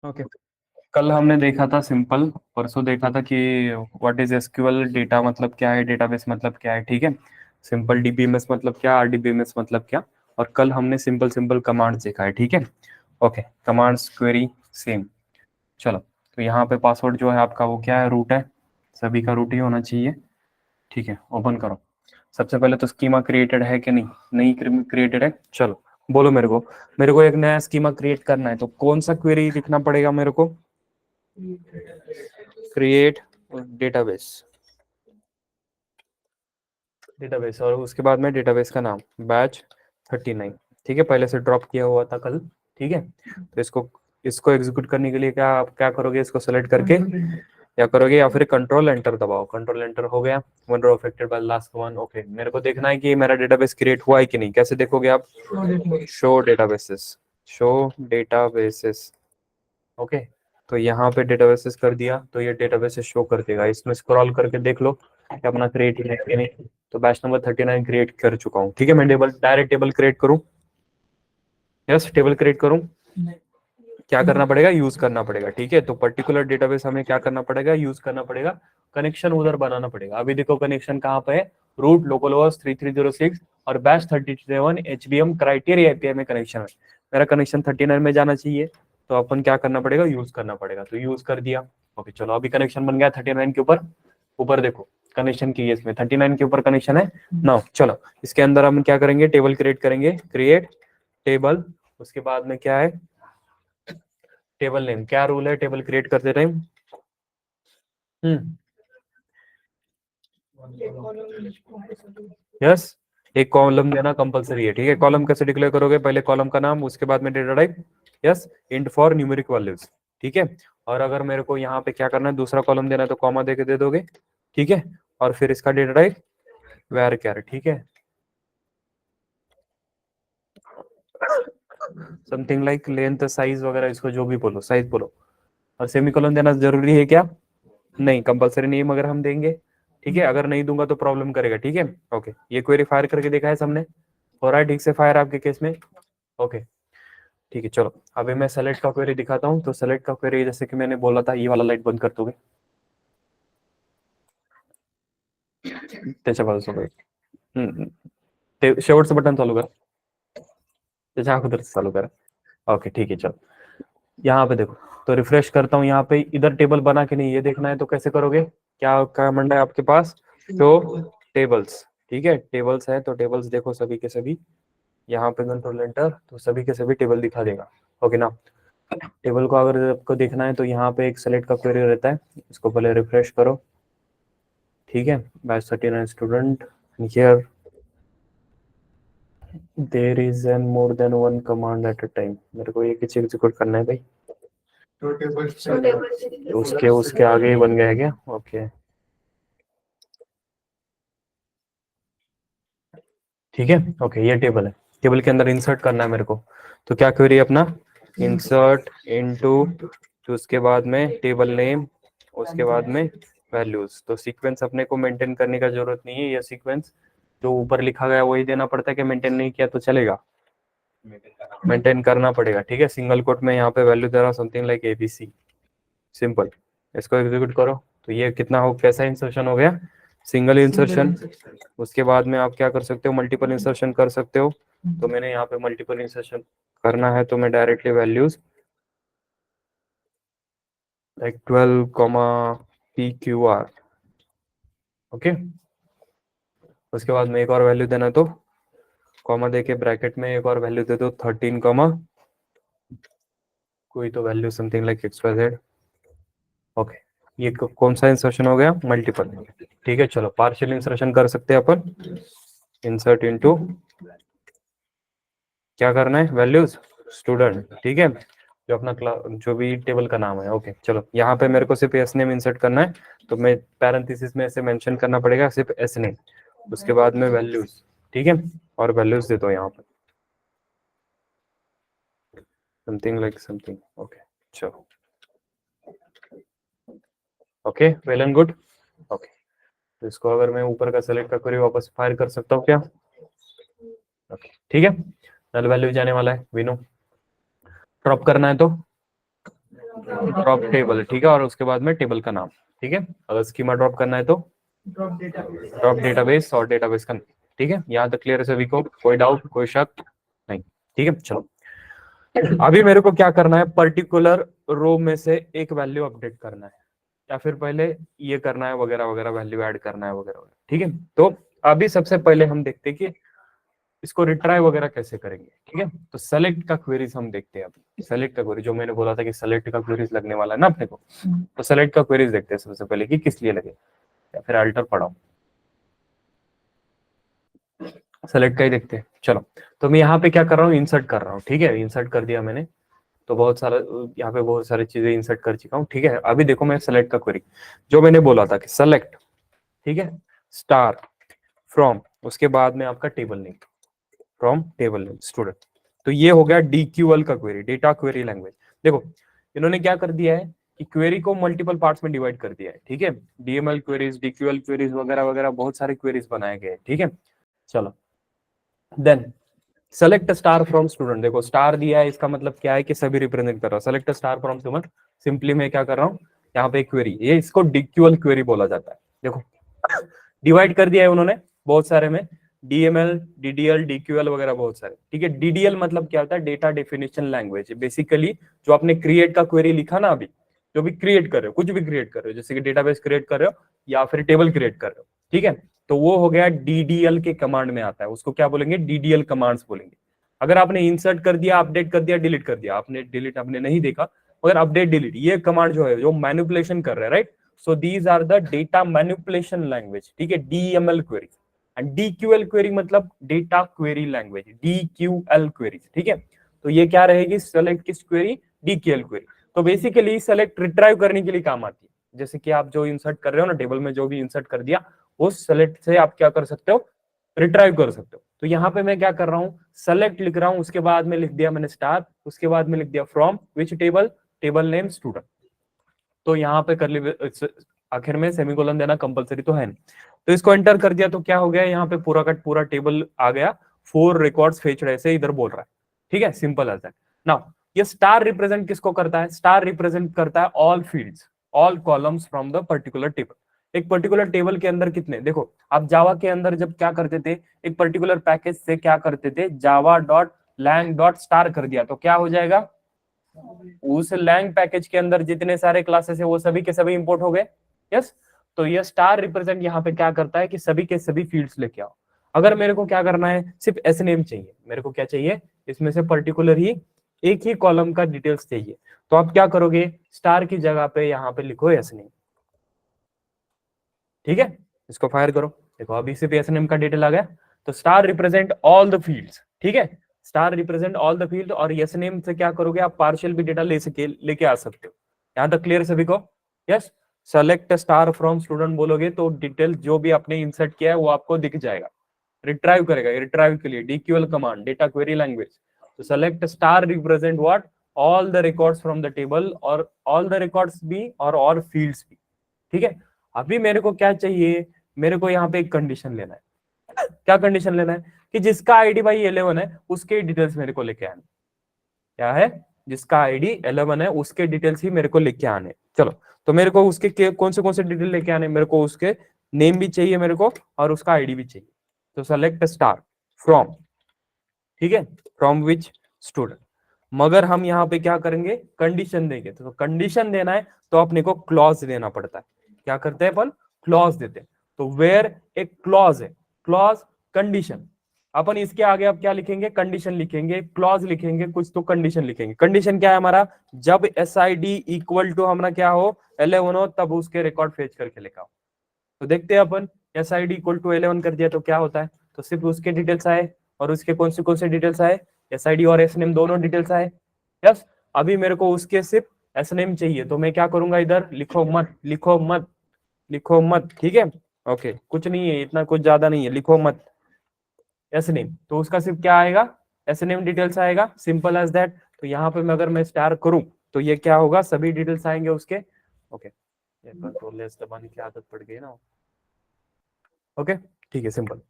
Okay, कल हमने देखा था सिंपल, परसों देखा था कि व्हाट इज एसक्यूएल, डेटा मतलब क्या है, डेटाबेस मतलब क्या है, ठीक है। सिंपल डीबीएमएस मतलब क्या, आरडीबीएमएस मतलब क्या। और कल हमने सिंपल सिंपल कमांड्स देखा है, ठीक है। Okay, commands query same. चलो, तो यहाँ पे पासवर्ड जो है आपका वो क्या है, रूट है। सभी का रूट ही होना चाहिए, ठीक है। ओपन करो। सबसे पहले तो स्कीमा क्रिएटेड है कि नहीं, नहीं क्रिएटेड है। चलो बोलो मेरे को एक नया स्कीमा क्रिएट करना है, तो कौन सा क्वेरी लिखना पड़ेगा मेरे को, क्रिएट डेटाबेस, डेटाबेस, और उसके बाद में डेटाबेस का नाम बैच 39, ठीक है। पहले से ड्रॉप किया हुआ था कल, ठीक है। तो इसको इसको एग्जीक्यूट करने के लिए क्या आप क्या करोगे, इसको सेलेक्ट करके या करोगे या फिर कंट्रोल एंटर दबाओ। कंट्रोल एंटर हो गया। One row affected by last one. Okay, मेरे को देखना है कि मेरा डेटाबेस क्रिएट हुआ है कि नहीं। कैसे देखोगे आप, show databases, show databases. Okay, तो यहाँ पे डेटाबेसेस कर दिया तो ये डेटाबेसेस शो कर देगा। इसमें स्क्रॉल करके देख लो कि अपना क्रिएट है कि नहीं। तो बैच नंबर 39 क्रिएट कर चुका हूँ, ठीक है। मैं टेबल डायरेक्ट टेबल क्रिएट करूँ, यस टेबल क्रिएट करूँ। क्या करना पड़ेगा, यूज करना पड़ेगा, ठीक है। तो पर्टिकुलर डेटाबेस हमें क्या करना पड़ेगा, यूज करना पड़ेगा। कनेक्शन उधर बनाना पड़ेगा। अभी देखो कनेक्शन कहाँ पे है, रूट लोकलहोस्ट 3306 और बैच 37 एचबीएम क्राइटेरिया एपीआई में कनेक्शन है। मेरा कनेक्शन 39 में जाना चाहिए, तो अपन क्या करना पड़ेगा, यूज करना पड़ेगा। तो यूज कर दिया। ओके, चलो अभी कनेक्शन बन गया 39 के ऊपर। ऊपर देखो कनेक्शन की, इसमें 39 के ऊपर कनेक्शन है ना। चलो इसके अंदर हम क्या करेंगे, टेबल क्रिएट करेंगे, क्रिएट टेबल। उसके बाद में क्या है, टेबल नेम। क्या रूल है टेबल क्रिएट करते टाइम, हम्म, यस, एक कॉलम देना कंपलसरी है, ठीक है। कॉलम कैसे डिक्लेयर करोगे, पहले कॉलम का नाम, उसके बाद में data type, yes, int for numeric values, ठीक है। और अगर मेरे को यहाँ पे क्या करना है, दूसरा कॉलम देना है तो कॉमा दे के दे दोगे, ठीक है। और फिर इसका डेटा टाइप वैर कैर, ठीक है। समथिंग लाइक लेंथ, साइज वगैरह, इसको जो भी बोलो, साइज बोलो। और सेमीकोलन देना जरूरी है क्या, नहीं कंपलसरी नहीं, मगर हम देंगे, ठीक है। अगर नहीं दूंगा तो प्रॉब्लम करेगा, ठीक है। ओके, ये क्वेरी फायर करके देखा है सबने, हो रहा है ठीक से फायर आपके केस में। ओके, ठीक है। चलो अभी मैं सेलेक्ट का क्वेरी दिखाता हूँ। तो सेलेक्ट का क्वेरी जैसे कि मैंने बोला था, ये वाला लाइट बंद कर दोगे त्याच्या बाजूला, ते शेवटचं बटन चालू कर, त्याच्या अगोदरच चालू करा। ओके ठीक है, चलो यहाँ पे देखो। तो रिफ्रेश करता हूँ, यहाँ पे इधर टेबल बना के नहीं, ये देखना है तो कैसे करोगे, क्या कमांड है आपके पास, शो टेबल्स, ठीक है। टेबल्स है तो टेबल्स देखो सभी के सभी, यहाँ पे कंट्रोल एंटर, तो सभी के सभी टेबल दिखा देगा। ओके ना। टेबल को अगर आपको देखना है तो यहाँ पे एक सेलेक्ट का क्वेरी रहता है, इसको पहले रिफ्रेश करो, ठीक है। Batch 39 student, here there is an more than one command at a time. मेरे को एक ही चीज एग्जीक्यूट करना है भाई। उसके उसके आगे ही बन गया है क्या, ओके ठीक है। ओके, ये टेबल है, टेबल के अंदर इंसर्ट करना है मेरे को। तो क्या क्वेरी है अपना, इंसर्ट इनटू, तो उसके बाद में टेबल नेम, उसके बाद में वैल्यूज। तो सीक्वेंस अपने को मेंटेन करने का जरूरत नहीं है, ये सीक्वेंस जो ऊपर लिखा गया वही देना पड़ता है, कि मेंटेन नहीं किया तो चलेगा, मेंटेन करना पड़ेगा, ठीक है। सिंगल कोट में यहाँ पे वैल्यू दे रहा हूँ, समथिंग लाइक एबीसी, सिंपल। इसको एग्जीक्यूट करो। तो ये कितना हो, कैसा इंसर्शन हो गया, सिंगल इंसर्शन। उसके बाद में आप क्या कर सकते हो, मल्टीपल इंसर्शन कर सकते हो। तो मैंने यहाँ पे मल्टीपल इंसर्शन करना है, तो मैं directly values like 12 comma P Q R, okay. उसके बाद में एक और वैल्यू देना, तो कॉमा देके ब्रैकेट में एक और वैल्यू दे दो, 13 कॉमा कोई तो value, something like X Y Z, okay. ये कौन सा इंसर्शन हो गया, मल्टीपल, ठीक है। चलो पार्शियल इंसर्शन कर सकते हैं अपन, इंसर्ट इनटू, क्या करना है, वैल्यूज स्टूडेंट, ठीक है। जो अपना क्लास, जो भी टेबल का नाम है, ओके। चलो यहाँ पे मेरे को सिर्फ एस नेम इंसर्ट करना है, तो मैं पैरेंथेसिस में ऐसे मेंशन करना पड़ेगा, सिर्फ एस नेम, उसके बाद में वैल्यूज, ठीक है। और वैल्यूज दे दो यहाँ पे, समथिंग लाइक समथिंग, ओके। चलो okay, well and good, okay. तो इसको अगर मैं ऊपर का सेलेक्ट कर करी वापस फायर कर सकता हूँ क्या, ओके ठीक है। नल वैल्यू जाने वाला है विनो, ड्रॉप करना है तो ड्रॉप टेबल, ठीक है, और उसके बाद में टेबल का नाम, ठीक है। अगर स्कीमा ड्रॉप करना है तो ड्रॉप डेटाबेस और डेटाबेस का नाम, ठीक है। यहाँ तक क्लियर है सभी को, कोई डाउट कोई शक नहीं, ठीक है। चलो अभी मेरे को क्या करना है, पर्टिकुलर रो में से एक वैल्यू अपडेट करना है, या फिर पहले ये करना है वगैरह वगैरह, वैल्यू ऐड करना है वगैरह वगैरह, ठीक है। तो अभी सबसे पहले हम देखते हैं कि इसको रिट्राई वगैरह कैसे करेंगे, ठीक है। तो सेलेक्ट का क्वेरीज हम देखते हैं। अभी सेलेक्ट का क्वेरी, जो मैंने बोला था कि सेलेक्ट का क्वेरीज लगने वाला है ना अपने को, तो सेलेक्ट का क्वेरीज देखते हैं सबसे पहले कि किस लिए लगे, या फिर अल्टर पढ़ाओ, सेलेक्ट का ही देखते हैं। चलो तो मैं यहाँ पे क्या कर रहा हूँ, इंसर्ट कर रहा हूँ, ठीक है। इंसर्ट कर दिया मैंने, तो बहुत सारा यहाँ पे बहुत सारी चीजें इंसर्ट कर चुका हूँ, ठीक है। अभी देखो मैं सेलेक्ट का क्वेरी, जो मैंने बोला था कि सेलेक्ट, ठीक है, स्टार फ्रॉम, उसके बाद में आपका table name, from table name student. तो ये हो गया डीक्यूएल का क्वेरी, डेटा क्वेरी लैंग्वेज। देखो इन्होंने क्या कर दिया है कि क्वेरी को मल्टीपल पार्ट्स में डिवाइड कर दिया है, ठीक है। डीएमएल क्वेरीज, डीक्यूएल क्वेरीज वगैरह वगैरह बहुत सारे क्वेरीज बनाए गए, ठीक है। चलो then select star from student, देखो स्टार दिया है, इसका मतलब क्या है कि सभी रिप्रेजेंट कर रहा हूं। Select star from student, simply मैं क्या कर रहा हूँ, यहाँ पे क्वेरी, ये इसको डीक्यूएल क्वेरी बोला जाता है। देखो डिवाइड कर दिया है उन्होंने बहुत सारे में, डीएमएल, डीडीएल, डीक्यूएल वगैरह बहुत सारे, ठीक है। डीडीएल मतलब क्या होता है, डेटा डेफिनेशन लैंग्वेज। बेसिकली जो आपने क्रिएट का क्वेरी लिखा ना अभी, जो भी क्रिएट कर रहे हो, कुछ भी क्रिएट कर रहे हो, जैसे कि डेटाबेस क्रिएट कर रहे हो या फिर टेबल क्रिएट कर रहे हो, ठीक है, तो वो हो गया डीडीएल के कमांड में आता है। उसको क्या बोलेंगे, डीडीएल कमांड्स बोलेंगे। अगर आपने इंसर्ट कर दिया, अपडेट कर दिया, डिलीट कर दिया, आपने डिलीट आपने नहीं देखा, मगर अपडेट डिलीट ये कमांड जो है, जो मैनिपुलेशन कर रहे हैं, right. So these are the data manipulation language, ठीक है, DML query. And DQL query मतलब data query language, DQL query, ठीक है। तो ये क्या रहेगी, सेलेक्ट किस क्वेरी, डीक्यूएल क्वेरी। तो बेसिकली सेलेक्ट रिट्राइव करने के लिए काम आती है। जैसे कि आप जो इंसर्ट कर रहे हो ना, टेबल में जो भी इंसर्ट कर दिया, उस सेलेक्ट से आप क्या कर सकते हो, रिट्राइव कर सकते हो। तो यहाँ पे मैं क्या कर रहा हूँ, सेलेक्ट लिख रहा हूँ, उसके बाद में लिख दिया मैंने स्टार, उसके बाद में लिख दिया from which table, table name student. तो यहाँ पे कर ली, आखिर में सेमीकोलन देना कंपलसरी तो है नहीं। तो इसको एंटर कर दिया तो क्या हो गया, यहाँ पे पूरा का पूरा टेबल आ गया, 4 रिकॉर्ड्स फेच रहे से इधर बोल रहा है, ठीक है, सिंपल एज दैट। नाउ ये स्टार रिप्रेजेंट किसको करता है, स्टार रिप्रेजेंट करता है all fields, all columns from the particular table. एक पर्टिकुलर टेबल के अंदर कितने, देखो आप जावा के अंदर जब क्या करते थे, एक पर्टिकुलर पैकेज से क्या करते थे, Java dot lang dot star कर दिया तो क्या हो जाएगा, उस लैंग पैकेज के अंदर जितने सारे क्लासेस है वो सभी के सभी इंपोर्ट हो गए। यस, तो ये स्टार रिप्रेजेंट यहाँ पे क्या करता है कि सभी के सभी फील्ड्स लेके आओ। अगर मेरे को क्या करना है, सिर्फ एस नेम चाहिए, मेरे को क्या चाहिए, इसमें से पर्टिकुलर ही एक ही कॉलम का डिटेल्स चाहिए, तो आप क्या करोगे, स्टार की जगह पे यहाँ पे लिखो एस नेम, ठीक है। इसको फायर करो, देखो अभी सिर्फ एस नेम का डिटेल आ गया। तो star represent all the fields, ठीक है, star represent all the field. और एस नेम से क्या करोगे, आप पार्शियल भी डेटा लेके आ सकते हो। यहां तक क्लियर सभी को, yes. Select star from student बोलोगे तो डिटेल जो भी आपने इंसर्ट किया है वो आपको दिख जाएगा, रिट्राइव करेगा। रिट्राइव के लिए डीक्यूएल कमांड, डेटा क्वेरी लैंग्वेज। तो select star represent what, all the records from the table, और ऑल द रिकॉर्ड्स भी और फील्ड्स भी, ठीक है। अभी मेरे को क्या चाहिए, मेरे को यहाँ पे एक कंडीशन लेना है। क्या कंडीशन लेना है, कि जिसका आईडी भाई 11 है उसके डिटेल्स मेरे को लेके आने। क्या है, जिसका आईडी 11 है उसके डिटेल्स ही मेरे को लेके आने। चलो तो मेरे को उसके कौन से डिटेल लेके आने, मेरे को उसके नेम भी चाहिए मेरे को, और उसका आईडी भी चाहिए। तो सेलेक्ट स्टार फ्रॉम, ठीक है, फ्रॉम विच स्टूडेंट। मगर हम यहाँ पे क्या करेंगे, कंडीशन देंगे। तो कंडीशन देना है तो अपने को क्लॉज देना पड़ता है। क्या करते हैं अपन, क्लॉज देते हैं। तो वेयर एक क्लॉज है, क्लॉज कंडीशन, अपन इसके आगे अब क्या लिखेंगे, कंडीशन लिखेंगे, क्लॉज लिखेंगे, कुछ तो कंडीशन लिखेंगे। कंडीशन क्या है हमारा, जब S I D equal to हमारा क्या हो, 11 हो, तब उसके रिकॉर्ड फेच करके लिखा हो। तो देखते हैं अपन, S I D equal to 11 कर दिया तो क्या होता है, तो सिर्फ उसके डिटेल्स आए, और उसके कौन से डिटेल्स आए, एस आई डी और एस नेम दोनों डिटेल्स आए। यस, अभी मेरे को उसके सिर्फ एस नेम चाहिए, तो मैं क्या करूंगा, इधर लिखो मत, लिखो मत, लिखो मत, ठीक है। ओके, कुछ नहीं है, इतना कुछ ज्यादा नहीं है, लिखो मत एस नेम। तो उसका सिर्फ क्या आएगा, एस नेम डिटेल्स आएगा, सिंपल एज दैट। तो यहाँ पे मैं अगर मैं स्टार करूं तो ये क्या होगा, सभी डिटेल्स आएंगे उसके। ओके, ये कंट्रोल लेस दबाने की आदत पड़ गई ना। ओके, ठीक है, सिंपल।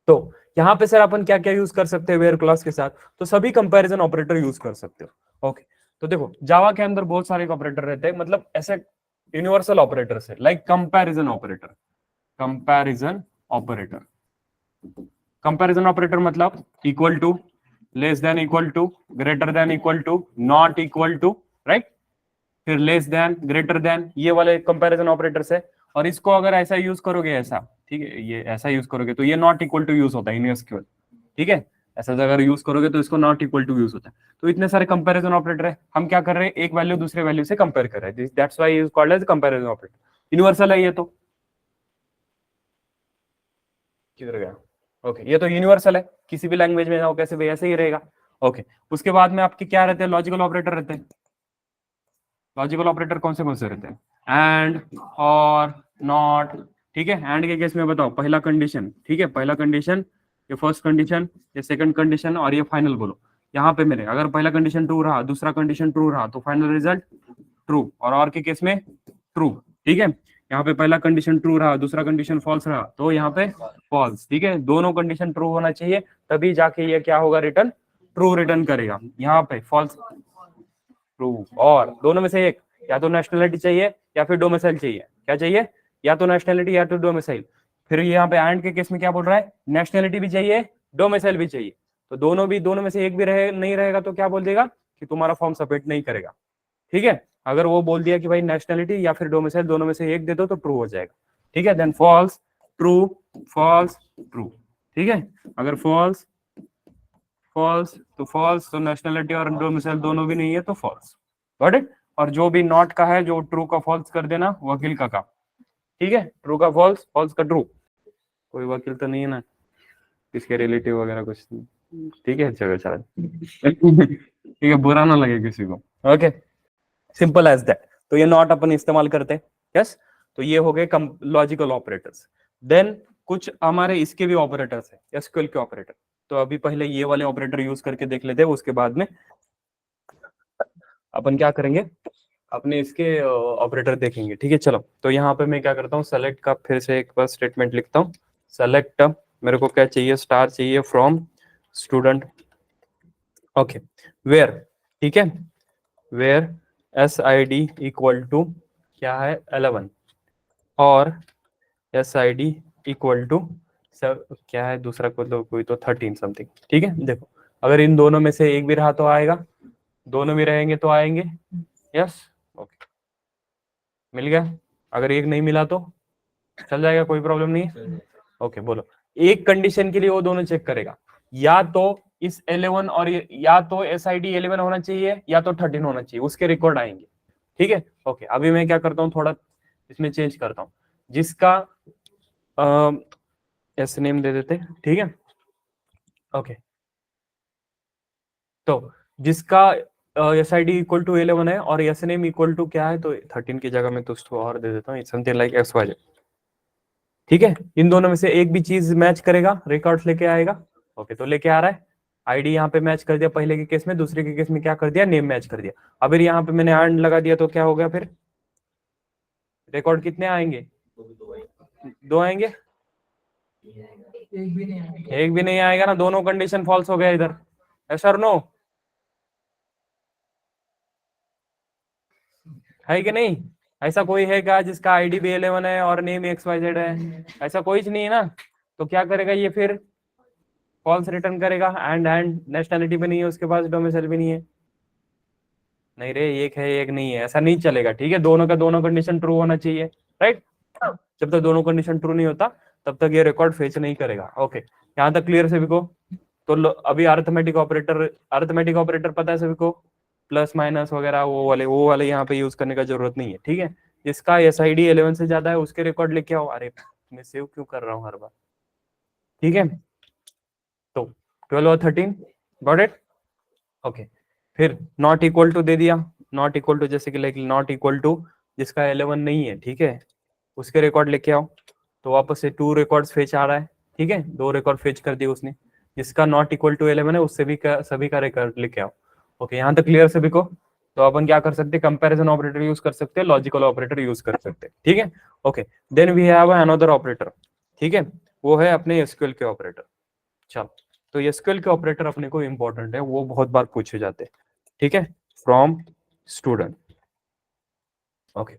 तो यहाँ पे सर अपन क्या क्या यूज कर सकते हैं वेयर क्लॉज के साथ, तो सभी कंपैरिजन ऑपरेटर यूज कर सकते हो। ओके, तो देखो जावा के अंदर बहुत सारे ऑपरेटर रहते हैं, मतलब ऐसे यूनिवर्सल ऑपरेटर है, like comparison operator. Comparison operator, comparison operator मतलब equal to, less than equal to, greater than equal to, not equal to, right. फिर लेस देन, ग्रेटर देन, ये वाले कंपैरिजन ऑपरेटर्स है। और इसको अगर ऐसा यूज करोगे, ऐसा, ठीक है, ये ऐसा यूज करोगे तो ये नॉट इक्वल टू यूज होता है इन एसक्यूएल, ठीक है। ऐसा अगर यूज करोगे तो इसको नॉट इक्वल टू यूज होता है। तो इतने सारे कंपैरिजन ऑपरेटर है, हम क्या कर रहे हैं, एक वैल्यू दूसरे वैल्यू से कंपेयर कर रहे हैं, that's why is called as comparison operator. Universal है ये तो, किधर गया, ओके, ये तो यूनिवर्सल है, किसी भी लैंग्वेज में हो कैसे भी ऐसे ही रहेगा। ओके, उसके बाद में आपके क्या रहते हैं, लॉजिकल ऑपरेटर रहते हैं। लॉजिकल ऑपरेटर कौन से रहते हैं, एंड, और, नॉट, ठीक है। एंड के केस में बताओ, पहला कंडीशन, ठीक है, पहला कंडीशन, ये फर्स्ट कंडीशन, ये सेकंड कंडीशन, और ये फाइनल बोलो। यहाँ पे मेरे अगर पहला कंडीशन ट्रू रहा, दूसरा कंडीशन ट्रू रहा, तो फाइनल रिजल्ट ट्रू, और के केस में ट्रू, ठीक है। यहाँ पे पहला कंडीशन ट्रू रहा, दूसरा कंडीशन फॉल्स रहा, तो यहाँ पे फॉल्स, ठीक है। दोनों कंडीशन ट्रू होना चाहिए, तभी जाके ये क्या होगा, रिटर्न ट्रू रिटर्न करेगा। यहाँ पे फॉल्स, ट्रू, और दोनों में से एक, या तो नेशनलिटी चाहिए या फिर डोमिसाइल चाहिए। क्या चाहिए, या तो नेशनलिटी या तो डोमिसाइल। फिर यहाँ पे एंड के केस में क्या बोल रहा है, नेशनलिटी भी चाहिए, डोमिसाइल भी चाहिए। तो दोनों में से एक भी नहीं रहेगा तो क्या बोल देगा कि तुम्हारा फॉर्म सबमिट नहीं करेगा, ठीक है। अगर वो बोल दिया कि भाई नेशनलिटी या फिर डोमिसाइल, दोनों में से एक दे दो तो ट्रू हो जाएगा, ठीक है। Then false, true, false, true, ठीक है। अगर फॉल्स, फॉल्स तो फॉल्स, तो नेशनलिटी और डोमिसाइल दोनों भी नहीं है तो फॉल्स, गॉट इट। और जो भी नॉट का है, जो ट्रू का फॉल्स कर देना, वकील का काम, ठीक है। ट्रू का फॉल्स, फॉल्स का ट्रू। कोई वकील तो नहीं है ना, किसके रिलेटिव वगैरह कुछ, ठीक है, चलो चलो ठीक है, बुरा ना लगे किसी को, ओके, सिंपल एज दैट। तो ये नॉट अपन इस्तेमाल करते हैं, यस। तो ये हो गए लॉजिकल ऑपरेटर्स। देन कुछ हमारे इसके भी ऑपरेटर्स है, एसक्यूएल के ऑपरेटर। तो अभी पहले ये वाले ऑपरेटर यूज करके देख लेते हैं, उसके बाद में अपन क्या करेंगे, अपने इसके ऑपरेटर देखेंगे, ठीक है। चलो, तो यहाँ पे मैं क्या करता हूँ, सेलेक्ट का फिर से एक बार स्टेटमेंट लिखता हूँ। सेलेक्ट, मेरे को क्या चाहिए, स्टार चाहिए फ्रॉम स्टूडेंट, ओके, वेयर, ठीक है, where S I D equal to क्या है 11, और S I D equal to क्या है दूसरा, कोई तो 13 समथिंग, ठीक है। देखो, अगर इन दोनों में से एक भी रहा तो आएगा, दोनों भी रहेंगे तो आएंगे, यस, ओके, मिल गया। अगर एक नहीं मिला तो चल जाएगा, कोई प्रॉब्लम नहीं है, ओके। बोलो, एक कंडीशन के लिए वो दोनों चेक करेगा, या तो इस 11 और या तो एस आई डी 11 होना चाहिए या तो 13 होना चाहिए, उसके रिकॉर्ड आएंगे, ठीक है। ओके, अभी मैं क्या करता हूँ, थोड़ा इसमें चेंज करता हूँ, जिसका एस नेम दे देते, ठीक है, ओके। तो जिसका S I D equal to 11 है और एस नेम इक्वल टू क्या है, तो 13 की जगह में तो उसको और दे देता हूँ, समथिंग लाइक एक्स वाई, ठीक है। इन दोनों में से एक भी चीज मैच करेगा, रिकॉर्ड्स लेके आएगा, ओके। तो लेके आ रहा है, आईडी यहाँ पे मैच कर दिया पहले के केस में, दूसरे के केस में क्या कर दिया, नेम मैच कर दिया। अब यहाँ पे मैंने एंड लगा दिया तो क्या हो गया, फिर रिकॉर्ड कितने आएंगे, दो आएंगे, एक भी नहीं आएगा ना, दोनों कंडीशन फॉल्स हो गया इधर, सर नो, है कि नहीं। ऐसा कोई है क्या जिसका आईडी भी 11 है और नेम XYZ है, ऐसा कोई नहीं है ना। तो क्या करेगा ये, फिर फॉल्स रिटर्न करेगा, एंड नेशनलिटी भी नहीं है उसके पास, डोमिसाइल भी नहीं है, नहीं रे, एक है एक नहीं है, ऐसा नहीं चलेगा, ठीक है। दोनों का दोनों कंडीशन ट्रू होना चाहिए, राइट। जब तक दोनों कंडीशन ट्रू नहीं होता तब तक ये रिकॉर्ड फेच नहीं करेगा, ओके। यहाँ तक क्लियर सभी को। तो अभी अर्थमेटिक ऑपरेटर पता है सभी को, प्लस माइनस वगैरह, वो वाले यहाँ पे यूज करने का जरूरत नहीं है, ठीक है। जिसका एस आई डी 11 से ज्यादा है उसके रिकॉर्ड लेके आओ, अरे मैं सेव क्यों कर रहा हूँ हर बार, ठीक है। तो 12 और 13, गॉट इट, ओके। फिर नॉट इक्वल टू दे दिया, नॉट इक्वल टू जैसे कि लाइक नॉट इक्वल टू, जिसका 11 नहीं है, ठीक है, उसके रिकॉर्ड लेके आओ। तो वापस से 2 रिकॉर्ड्स फेच आ रहा है, ठीक है, 2 रिकॉर्ड फेच कर दिए उसने। जिसका नॉट इक्वल टू 11 है उससे भी सभी का रिकॉर्ड लेके आओ, ओके। यहाँ तक क्लियर सभी को। तो अपन क्या कर सकते हैं, कंपैरिजन ऑपरेटर यूज कर सकते हैं, लॉजिकल ऑपरेटर यूज कर सकते हैं, ठीक है, okay. Then we have another operator, ठीक है, वो है अपने एसक्यूएल के ऑपरेटर। चलो, तो एसक्यूएल के ऑपरेटर अपने को इंपॉर्टेंट है, वो बहुत बार पूछे जाते हैं, ठीक है। From student. ओके,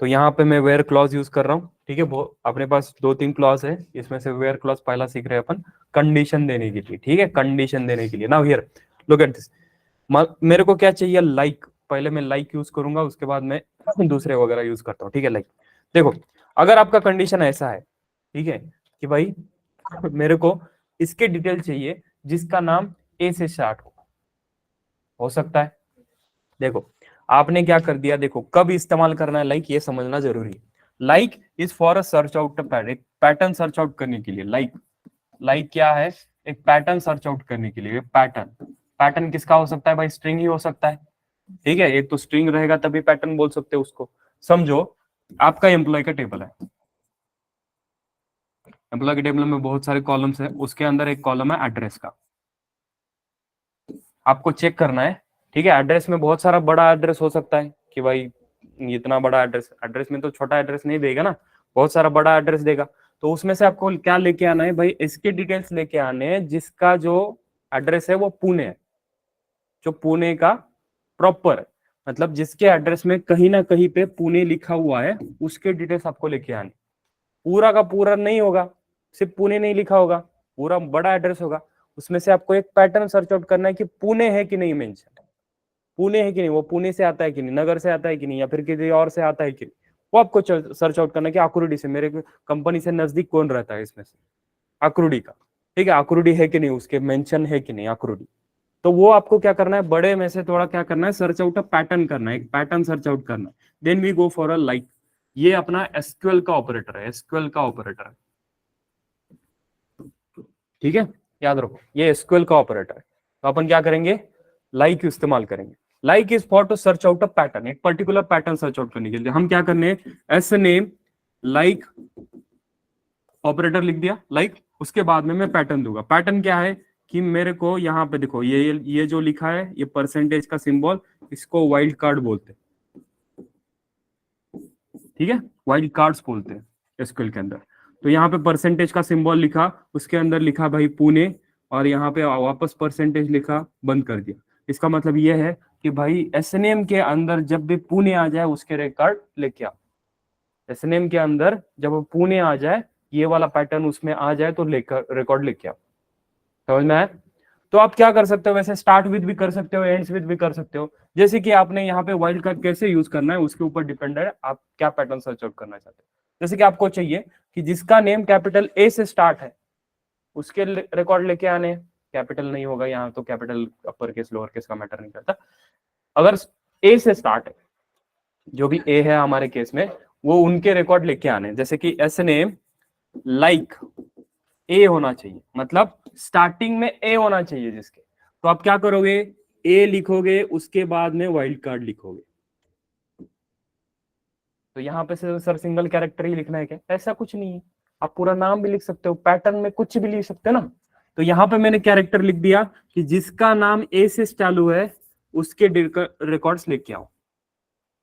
तो यहाँ पे मैं वेयर क्लॉज यूज कर रहा हूँ, ठीक है। वो अपने पास दो तीन क्लॉज है, इसमें से वेयर क्लॉज पहला सीख रहे हैं अपन कंडीशन देने के लिए, ठीक है, कंडीशन देने के लिए। Now here look at this, मेरे को क्या चाहिए, लाइक, पहले मैं लाइक यूज करूंगा, उसके बाद मैं दूसरे वगैरह यूज करता हूँ, ठीक है। लाइक देखो, अगर आपका कंडीशन ऐसा है, ठीक है, कि भाई मेरे को इसके डिटेल चाहिए जिसका नाम ए से स्टार्ट हो सकता है। देखो आपने क्या कर दिया, देखो कब इस्तेमाल करना है लाइक, ये समझना जरूरी है। Like is for a search out एक पैटर्न सर्च आउट करने के लिए। लाइक, लाइक क्या है, एक पैटर्न सर्च आउट करने के लिए। पैटर्न, पैटर्न किसका हो सकता है भाई, स्ट्रिंग ही हो सकता है, ठीक है। एक तो स्ट्रिंग रहेगा तभी पैटर्न बोल सकते हो उसको। समझो आपका एम्प्लॉय का टेबल है, एम्प्लॉय के टेबल में बहुत सारे कॉलम्स है, उसके अंदर एक कॉलम है एड्रेस का, आपको चेक करना है, ठीक है। एड्रेस में बहुत सारा बड़ा एड्रेस हो सकता है कि भाई इतना बड़ा एड्रेस, एड्रेस में तो छोटा एड्रेस नहीं देगा ना, बहुत सारा बड़ा एड्रेस देगा। तो उसमें से आपको क्या लेके आना है भाई, इसके डिटेल्स लेके आने हैं जिसका जो एड्रेस है वो पुणे है, जो पुणे का प्रॉपर है, मतलब जिसके एड्रेस में कहीं ना कहीं पे पुणे लिखा हुआ है, उसके डिटेल्स आपको लेके आने। पूरा का पूरा नहीं होगा, सिर्फ पुणे नहीं लिखा होगा, पूरा बड़ा एड्रेस होगा। उसमें से आपको एक पैटर्न सर्च आउट करना है कि पुणे है कि नहीं मेंशन, पुणे है कि नहीं, वो पुणे से आता है कि नहीं, नगर से आता है कि नहीं, या फिर किसी और से आता है कि नहीं, वो आपको सर्च आउट करना है कि आकुर्डी से, मेरे कंपनी से नजदीक कौन रहता है इसमें से, आकुर्डी का, ठीक है, आकुर्डी है कि नहीं, उसके मेंशन है कि नहीं आकुर्डी। तो वो आपको क्या करना है, बड़े में से थोड़ा क्या करना है, सर्च आउट अ पैटर्न करना है, एक पैटर्न सर्च आउट करना है। Then we go for a like, ये अपना एसक्यूएल का ऑपरेटर है, एसक्यूएल का ऑपरेटर है, ठीक है, याद रखो ये एसक्यूएल का ऑपरेटर है। तो अपन क्या करेंगे, लाइक इस्तेमाल करेंगे। Like is for to search out a pattern, एक पर्टिकुलर पैटर्न सर्च आउट करने के लिए हम क्या करने, एस नेम लाइक ऑपरेटर लिख दिया लाइक, उसके बाद में मैं पैटर्न दूंगा। पैटर्न क्या है कि मेरे को यहाँ पे देखो, ये जो लिखा है, ये परसेंटेज का सिंबल, इसको वाइल्ड कार्ड बोलते हैं, ठीक है, वाइल्ड कार्ड्स बोलते हैं एसक्यूएल के अंदर। तो यहाँ पे परसेंटेज का सिंबल लिखा, उसके अंदर लिखा भाई पुणे, और यहाँ पे वापस परसेंटेज लिखा, बंद कर दिया। इसका मतलब ये है कि भाई एसएनएम के अंदर जब भी पुणे आ जाए उसके रिकॉर्ड लेके आओ, एसएनएम के अंदर जब पुणे आ जाए, ये वाला पैटर्न उसमें आ जाए तो लेकर रिकॉर्ड लेके आओ। समझ में आया? तो आप क्या कर सकते हो, वैसे स्टार्ट विद भी कर सकते हो, एंड्स विद भी कर सकते हो। जैसे कि आपने यहाँ पे वाइल्ड कार्ड कैसे यूज करना है उसके ऊपर डिपेंड है, आप क्या पैटर्न सर्च आउट करना चाहते हो। जैसे कि आपको चाहिए कि जिसका नेम कैपिटल ए से स्टार्ट है उसके रिकॉर्ड लेके आने, कैपिटल नहीं होगा यहाँ तो, capital upper case lower case का मैटर नहीं करता, अगर ए से स्टार्ट है, जो भी ए है हमारे केस में, वो उनके रिकॉर्ड लेके आने। जैसे कि एस नेम लाइक ए होना चाहिए, मतलब स्टार्टिंग में ए होना चाहिए जिसके, तो आप क्या करोगे, ए लिखोगे, उसके बाद में वाइल्ड कार्ड लिखोगे। तो यहाँ पे सर सिंगल कैरेक्टर ही लिखना है क्या, ऐसा कुछ नहीं है, आप पूरा नाम भी लिख सकते हो, पैटर्न में कुछ भी लिख सकते हो ना। तो यहाँ पे मैंने कैरेक्टर लिख दिया कि जिसका नाम ए से चालू है उसके रिकॉर्ड्स लेके आओ।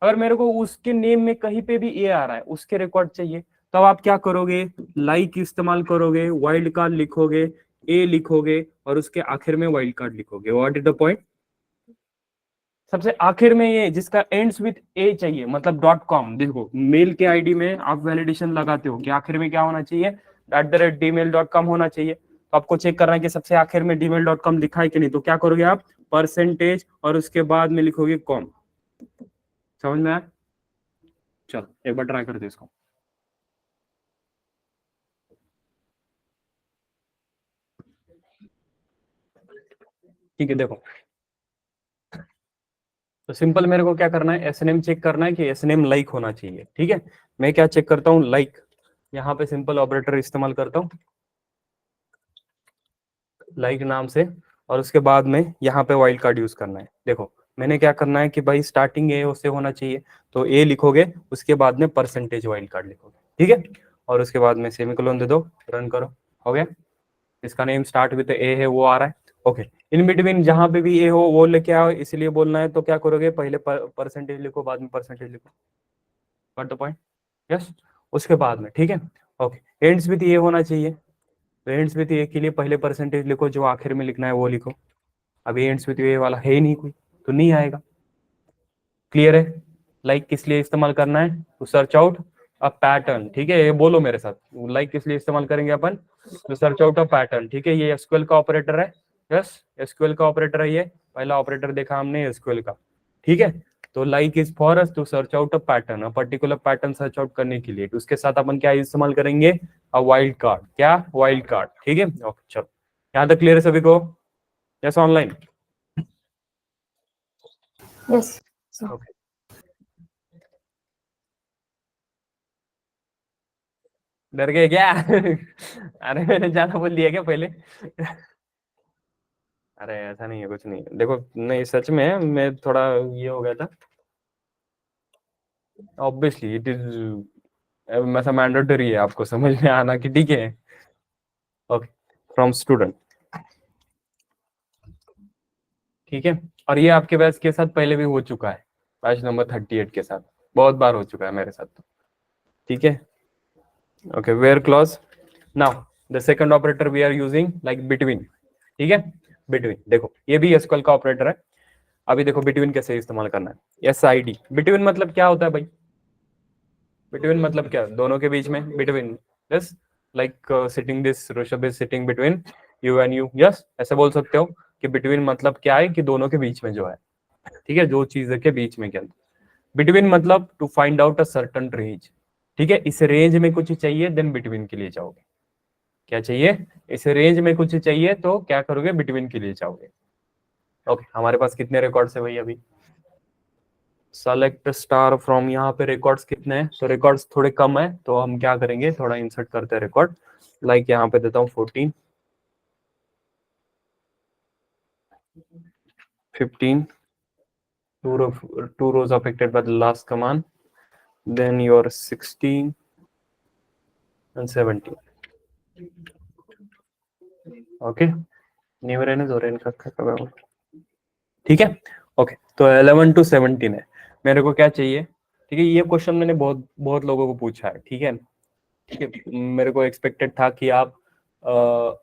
अगर मेरे को उसके नेम में कहीं पे भी ए आ रहा है, उसके रिकॉर्ड चाहिए, तब आप क्या करोगे, लाइक इस्तेमाल करोगे, वाइल्ड कार्ड लिखोगे, ए लिखोगे, और उसके आखिर में वाइल्ड कार्ड लिखोगे। व्हाट इज द पॉइंट, सबसे आखिर में ये जिसका एंड्स विथ ए चाहिए, मतलब डॉट कॉम। देखो मेल के आईडी में आप वैलिडेशन लगाते हो कि आखिर में क्या होना चाहिए, @gmail.com होना चाहिए। तो आपको चेक करना है कि सबसे आखिर में gmail.com लिखा है कि नहीं, तो क्या करोगे आप, परसेंटेज और उसके बाद में लिखोगे कॉम। समझ में आया? चलो एक बार ट्राई करते इसको। ठीक है, देखो तो सिंपल मेरे को क्या करना है, एसएनएम चेक करना है कि एसएनएम लाइक होना चाहिए, ठीक है। मैं क्या चेक करता हूँ, लाइक, यहाँ पे सिंपल ऑपरेटर इस्तेमाल करता हूँ लाइक नाम से, और उसके बाद में यहाँ पे वाइल्ड कार्ड यूज करना है। देखो मैंने क्या करना है कि भाई स्टार्टिंग ए से होना चाहिए, तो ए लिखोगे, उसके बाद में परसेंटेज वाइल्ड कार्ड लिखोगे, ठीक है, और उसके बाद में सेमीकोलन दे दो, रन करो, हो गया। इसका नेम स्टार्ट विद ए है, वो आ रहा है, ओके। इन बिटवीन जहां पे भी ए हो वो लेके आओ, इसलिए बोलना है, तो क्या करोगे, पहले परसेंटेज लिखो, बाद में परसेंटेज लिखो, गॉट द पॉइंट, यस। उसके बाद में, ठीक है, ओके, एंड्स विद ये होना चाहिए, तो एंड्स विद ये के लिए पहले परसेंटेज लिखो, जो आखिर में लिखना है वो लिखो। अभी एंड्स विद ये वाला है ही नहीं कोई, तो नहीं आएगा, क्लियर है? लाइक किस लिए इस्तेमाल करना है? To search out a pattern, ठीक है, ये बोलो मेरे साथ, लाइक किस लिए इस्तेमाल करेंगे अपन? To search out a pattern, ठीक है, ये एसक्यूएल का ऑपरेटर है, यस एसक्यूएल का ऑपरेटर है, ये पहला ऑपरेटर देखा हमने एसक्यूएल का, ठीक है। तो like is for us to search out a pattern, a particular pattern search out करने के लिए, तो उसके साथ अपन क्या इस्तेमाल करेंगे? अ वाइल्ड कार्ड, क्या? वाइल्ड कार्ड, ठीक है। ओके चलो, यहाँ तक क्लियर है सभी को? Yes online? यस। ओके, डर गए क्या? अरे मैंने ज्यादा बोल दिया क्या पहले? अरे ऐसा नहीं है, कुछ नहीं है। देखो नहीं सच में मैं थोड़ा ये हो गया था, ऑब्वियसली इट इज मतलब मैंडेटरी है आपको समझ में आना कि ठीक है। ओके, फ्रॉम स्टूडेंट, ठीक है। और ये आपके बैच के साथ पहले भी हो चुका है, बैच नंबर 38 के साथ बहुत बार हो चुका है मेरे साथ तो, ठीक है। Okay, where clause, now the second operator we are using like between, ठीक है। बिटवीन देखो ये भी एसक्यूएल का ऑपरेटर है। अभी देखो बिटवीन कैसे इस्तेमाल करना है, एस आई डी, बिटवीन मतलब क्या होता है भाई? बिटवीन मतलब क्या? दोनों के बीच में, between, yes, like sitting, this Rishabh is sitting between you and you, yes ऐसे बोल सकते हो कि बिटवीन मतलब क्या है कि दोनों के बीच में जो है, ठीक है, जो चीज के बीच में क्या। बिटवीन मतलब to find out a certain range, ठीक है, इस रेंज में कुछ चाहिए देन बिटवीन के लिए जाओगे। क्या चाहिए? इस रेंज में कुछ चाहिए तो क्या करोगे? बिटवीन के लिए जाओगे। ओके, हमारे पास कितने रिकॉर्ड्स है भाई अभी? सेलेक्ट स्टार फ्रॉम, यहाँ पे रिकॉर्ड्स कितने हैं? तो रिकॉर्ड्स थोड़े कम है, तो हम क्या करेंगे, थोड़ा इंसर्ट करते हैं रिकॉर्ड, लाइक यहाँ पे देता हूँ 14, 15, two rows affected by the last command, then your 16 and 17. Okay, new rain जो रेन का ठीक है। ओके, तो 11 to 17 है, मेरे को क्या चाहिए? ठीक है, ये क्वेश्चन मैंने बहुत बहुत लोगों को पूछा है, ठीक है। ठीक है, मेरे को एक्सपेक्टेड था कि आप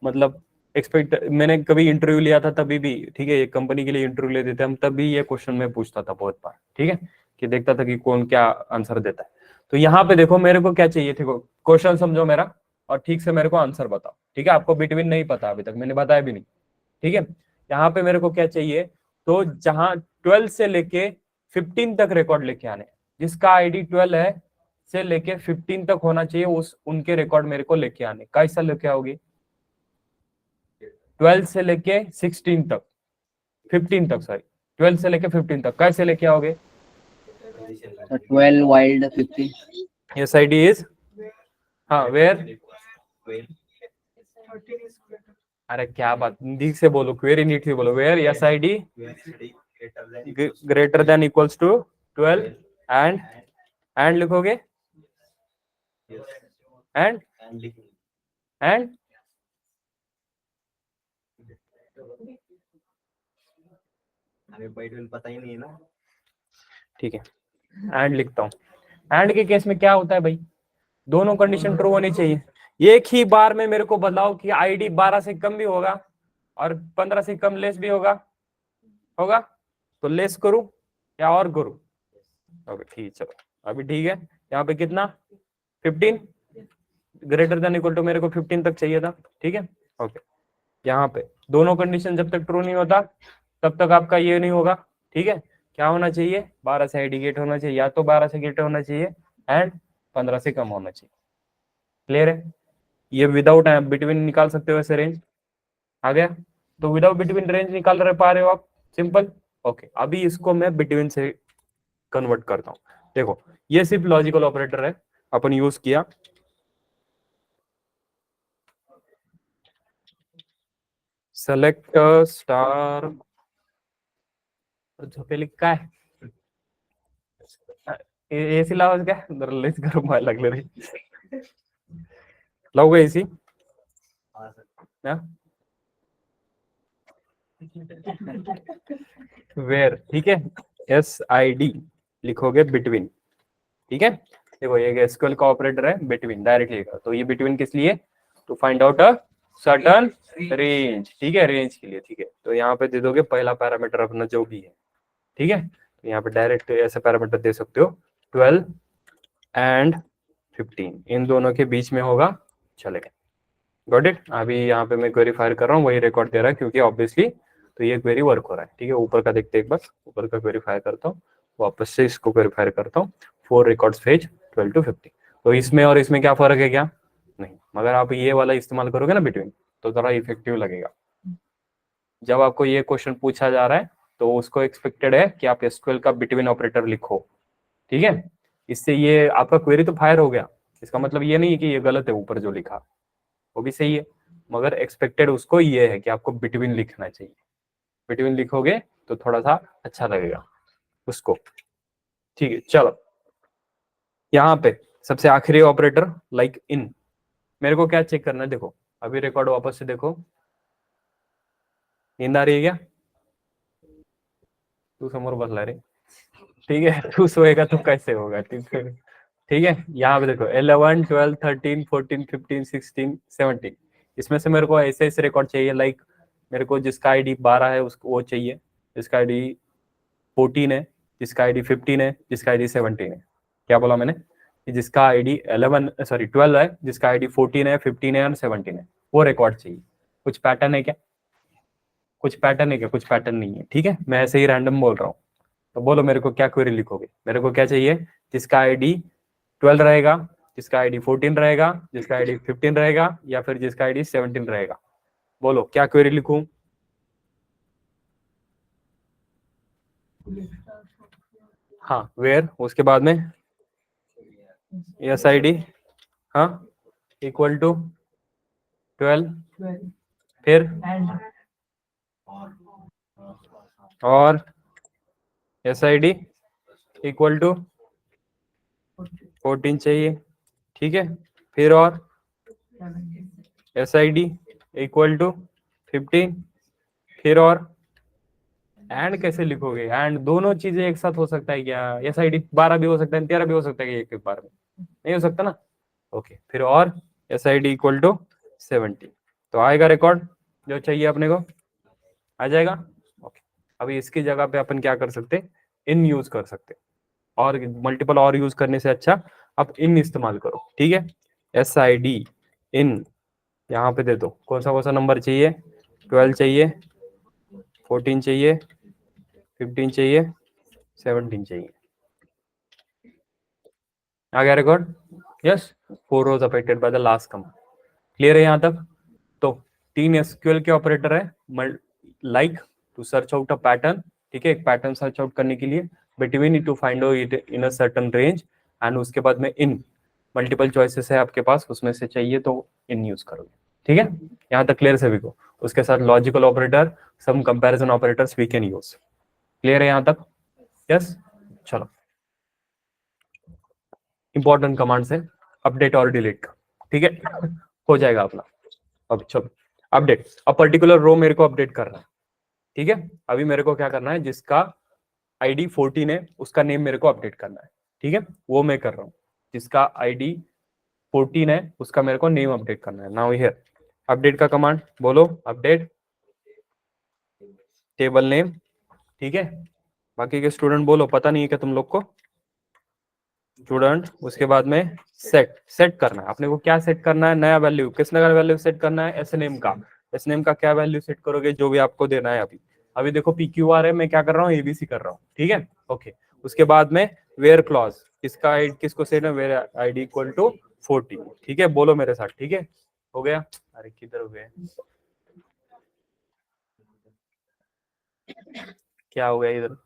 मतलब एक्सपेक्ट, मैंने कभी इंटरव्यू लिया था तभी भी, ठीक है, एक कंपनी के लिए इंटरव्यू लेते थे हम, तभी ये क्वेश्चन मैं पूछता था बहुत बार, ठीक है, कि देखता था कि कौन क्या आंसर देता है। तो यहाँ पे देखो मेरे को क्या चाहिए थे, क्वेश्चन समझो मेरा और ठीक से मेरे को आंसर बताओ, ठीक है। आपको बिटवीन नहीं पता अभी तक, मैंने बताया भी नहीं, ठीक है। यहाँ पे मेरे को क्या चाहिए, तो जहां 12 से लेके 15 तक रिकॉर्ड लेके आने, जिसका आईडी 12 है से लेके 15 तक होना चाहिए, उस उनके रिकॉर्ड मेरे को लेके आने। कैसा लेके आओगे? 12 से लेके 16 तक, 15 तक, सॉरी 12 से लेके 15 तक कैसे लेके आओगे? 12 वाइल्ड 15। यस आईडी इज, हाँ वेयर, अरे क्या बात, ठीक से बोलो, क्वेरी नीट से बोलो, where S ID greater than equals to 12 and लिखोगे, एंड एंड पता ही नहीं ना, ठीक है, एंड लिखता हूँ। एंड के केस में क्या होता है भाई, दोनों कंडीशन ट्रू होनी चाहिए। एक ही बार में मेरे को बताओ कि आईडी 12 से कम भी होगा और 15 से कम लेस भी होगा, होगा तो लेस करूं या और करूं? ओके ठीक, चलो अभी ठीक है। यहाँ पे कितना, 15, ग्रेटर देन इक्वल टू मेरे को 15 तक चाहिए था, ठीक है। ओके, यहाँ पे दोनों कंडीशन जब तक ट्रू नहीं होता तब तक आपका ये नहीं होगा, ठीक है। क्या होना चाहिए? 12 से आईडी गेट होना चाहिए, या तो 12 से गेट होना चाहिए एंड 15 से कम होना चाहिए। क्लियर है? ये विदाउट बिटवीन निकाल सकते हो ऐसे रेंज आ गया, तो विदाउट बिटवीन रेंज निकाल रहे पा रहे हो आप, सिंपल। ओके, अभी इसको मैं बिटवीन से कन्वर्ट करता हूँ। देखो ये सिर्फ लॉजिकल ऑपरेटर है, अपन यूज किया, सेलेक्ट स्टार झोपेली काय एसी लावायचं काय, जरा लईच गरम व्हायला लागलं रे, लावू का एसी? वेयर, ठीक है, एस आई डी लिखोगे बिटवीन, ठीक है। देखो ये एसक्यूएल का ऑपरेटर है बिटवीन, डायरेक्टली लिखा, तो ये बिटवीन किस लिए? To find out a certain range, ठीक है, रेंज के लिए, ठीक है। तो यहाँ पे दे दोगे पहला पैरामीटर अपना जो भी है, ठीक है। यहाँ पे डायरेक्ट ऐसे पैरामीटर दे सकते हो 12 एंड 15, इन दोनों के बीच में होगा, चलेगा। Got it. अभी यहाँ पे मैं क्वेरी फायर कर रहा हूँ, वही रिकॉर्ड दे रहा है क्योंकि ऑब्वियसली तो ये क्वेरी वर्क हो रहा है। ठीक है, ऊपर का देखते एक बार, ऊपर का क्वेरी फायर करता हूँ, वापस से इसको क्वेरी फायर करता हूँ, 4 रिकॉर्ड्स फेज 12 to 15। तो इसमें और इसमें क्या फर्क है क्या? नहीं, मगर आप ये वाला इस्तेमाल करोगे ना बिटवीन, तो थोड़ा इफेक्टिव लगेगा। जब आपको ये क्वेश्चन पूछा जा रहा है तो उसको एक्सपेक्टेड है कि आप एसक्यूएल का बिटवीन ऑपरेटर लिखो। ठीक है, इससे ये आपका क्वेरी तो फायर हो गया, इसका मतलब ये नहीं है कि ये गलत है, ऊपर जो लिखा वो भी सही है, मगर एक्सपेक्टेड उसको ये है कि आपको बिटवीन लिखना चाहिए। बिटवीन लिखोगे तो थोड़ा सा अच्छा लगेगा उसको। ठीक है, चलो यहाँ पे सबसे आखिरी ऑपरेटर लाइक इन, मेरे को क्या चेक करना है, देखो अभी रिकॉर्ड वापस से देखो, नींद आ रही है क्या? तू समोर बस ला रही, ठीक है, तू सोएगा तो कैसे होगा? ठीक है, यहाँ पे देखो 11 12 13 14 15 16 17, इसमें से मेरे को ऐसे ऐसे रिकॉर्ड चाहिए, लाइक मेरे को जिसका आईडी 12 है उसको वो चाहिए, जिसका आईडी 14 है, जिसका आईडी 15 है, जिसका आईडी 17 है। क्या बोला मैंने? कि जिसका आईडी 12 है, जिसका आईडी 14 है, 15 है और 17 है, वो रिकॉर्ड चाहिए। कुछ पैटर्न है क्या? कुछ पैटर्न है क्या? कुछ पैटर्न नहीं है। ठीक है, मैं ऐसे ही रैंडम बोल रहा हूँ, तो बोलो मेरे को क्या क्वेरी लिखोगे? मेरे को क्या चाहिए? जिसका आईडी 12 रहेगा, जिसका आईडी 14 रहेगा, जिसका आईडी 15 रहेगा, या फिर जिसका आईडी 17 रहेगा। बोलो क्या क्वेरी लिखूं? हाँ, वेयर, उसके बाद में एस आई डी, हाँ, इक्वल टू 12, फिर और S I D equal to 14 चाहिए। ठीक है, फिर और S I D equal to 15, फिर और एंड कैसे लिखोगे? एंड दोनों चीजें एक साथ हो सकता है क्या? एस आई डी 12 भी हो सकता है, 13 भी हो सकता है, एक बार में नहीं हो सकता ना। ओके, फिर और S I D equal to 70, तो आएगा रिकॉर्ड जो चाहिए अपने को, आ जाएगा। ओके, अभी इसकी जगह पे अपन क्या कर सकते, इन यूज कर सकते, और मल्टीपल और यूज करने से अच्छा आप इन इस्तेमाल करो। ठीक है, एस आई डी इन यहाँ पे दे दो, कौन सा नंबर चाहिए? 12 चाहिए, 14 चाहिए, 15 चाहिए, 17 चाहिए। आ गया record? Yes, 4 rows affected by the last command. Clear है यहाँ तक? तो 3 एसक्यूएल के ऑपरेटर है, like to search out a pattern. ठीक है, एक पैटर्न सर्च आउट करने के लिए, between to find it in a certain range, and उसके बाद में इन मल्टीपल चॉइसेस है आपके पास, उसमें से चाहिए तो इन यूज करोगे। ठीक है, यहाँ तक क्लियर सभी को? उसके साथ logical operator, some comparison operators we can use. Clear है यहाँ तक? यस, चलो इंपॉर्टेंट कमांड्स है अपडेट और डिलीट का। ठीक है, हो जाएगा अपना। अब चलो अपडेट, अब पर्टिकुलर रो मेरे को अपडेट करना है। ठीक है, अभी मेरे को क्या करना है, जिसका आईडी 14 है उसका नेम मेरे को अपडेट करना है। ठीक है, वो मैं कर रहा हूँ। जिसका आईडी 14 है उसका मेरे को नेम अपडेट करना है। नाउ हियर अपडेट का कमांड बोलो, अपडेट टेबल नेम। ठीक है, बाकी के स्टूडेंट बोलो, पता नहीं है क्या तुम लोग को? स्टूडेंट, उसके बाद में सेट करना है अपने को। क्या सेट करना है? नया वैल्यू, किस नया वैल्यू सेट करना है? एस नेम का। एस नेम का क्या वैल्यू सेट करोगे? जो भी आपको देना है। अभी अभी देखो PQR है, मैं क्या कर रहा हूँ, एबीसी कर रहा हूँ। ठीक है, ओके, उसके बाद में वेयर क्लॉज, किसको सेट है? Where ID equal to 40। ठीक है, बोलो मेरे साथ। ठीक है, हो गया? अरे किधर हो गए? क्या हो गया इधर?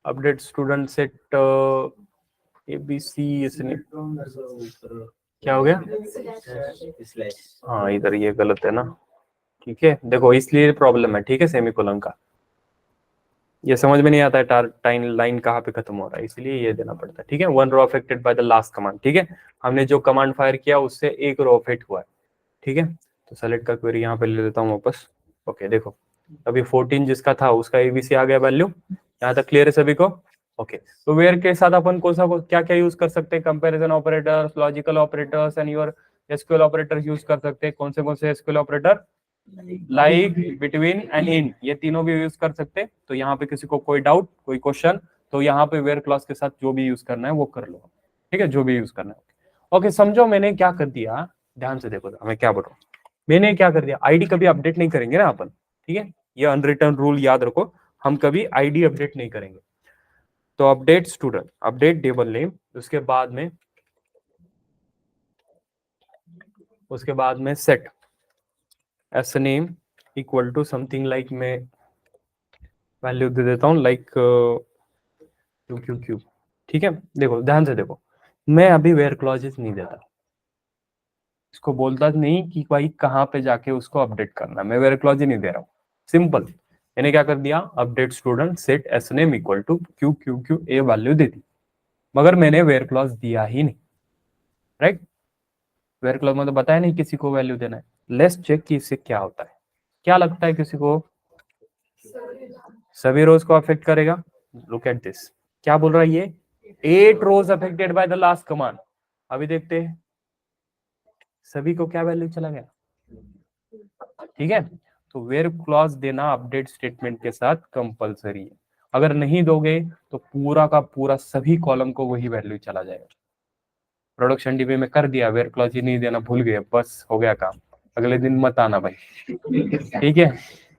अपडेट स्टूडेंट सेट एबीसी, इसने क्या हो गया? हाँ, इधर ये गलत है ना। ठीक है, देखो इसलिए प्रॉब्लम है। ठीक है, सेमीकोलन का ये समझ में नहीं आता है, टाइम लाइन कहाँ पे खत्म हो रहा है, इसलिए ये देना पड़ता है। ठीक है, 1 row affected by the last command. ठीक है, हमने जो कमांड फायर किया उससे 1 रो अफेक्ट हुआ है। ठीक है, तो सेलेक्ट का क्वेरी यहाँ पे ले लेता हूँ वापस। ओके, देखो अभी 14 जिसका था उसका एबीसी आ गया वैल्यू। यहाँ तक क्लियर है सभी को? ओके, तो वेयर के साथ अपन क्या क्या यूज कर सकते हैं? Comparison operators, logical operators and your SQL operators use कर सकते हैं। कौन से SQL operator? Like, between and in, ये तीनों भी यूज कर सकते हैं। तो यहाँ पे किसी को कोई डाउट, कोई क्वेश्चन, तो यहाँ पे वेयर क्लॉज के साथ जो भी यूज करना है वो कर लो, ठीक है, जो भी यूज करना है। ओके, समझो मैंने क्या कर दिया, ध्यान से देखो मैं क्या बोल रहा हूँ। मैंने क्या कर दिया, आईडी कभी अपडेट नहीं करेंगे ना अपन, ठीक है, ये अनरिटर्न रूल याद रखो, हम कभी आईडी अपडेट नहीं करेंगे। तो update student, update table name, उसके बाद में set S name equal to something like, मैं वैल्यू दे देता हूँ लाइक क्यू क्यू क्यू, ठीक है। देखो ध्यान से देखो, मैं अभी वेयर क्लॉजेस नहीं देता, इसको बोलता नहीं कि भाई कहाँ पे जाके उसको अपडेट करना, मैं वेयर क्लॉज ही नहीं दे रहा हूँ, सिंपल। मैंने क्या कर दिया, update student set S name equal to Q Q Q A value दे दी, मगर मैंने वेयर क्लॉज दिया ही नहीं, राइट। वेयर क्लॉज में तो बताया नहीं किसी को वैल्यू देना है। लेट्स चेक कि इससे क्या होता है, क्या लगता है किसी को, सभी रोज को अफेक्ट करेगा। लुक एट दिस, क्या बोल रहा है ये, 8 rows affected by the last command. अभी देखते हैं सभी को क्या वैल्यू चला गया, ठीक है। तो वेयर क्लॉज देना अपडेट स्टेटमेंट के साथ कंपलसरी है, अगर नहीं दोगे तो पूरा का पूरा सभी कॉलम को वही वैल्यू चला जाएगा। प्रोडक्शन डीबी में कर दिया, वेयर क्लॉज ही नहीं देना भूल गए, बस हो गया काम, अगले दिन मत आना भाई, ठीक है।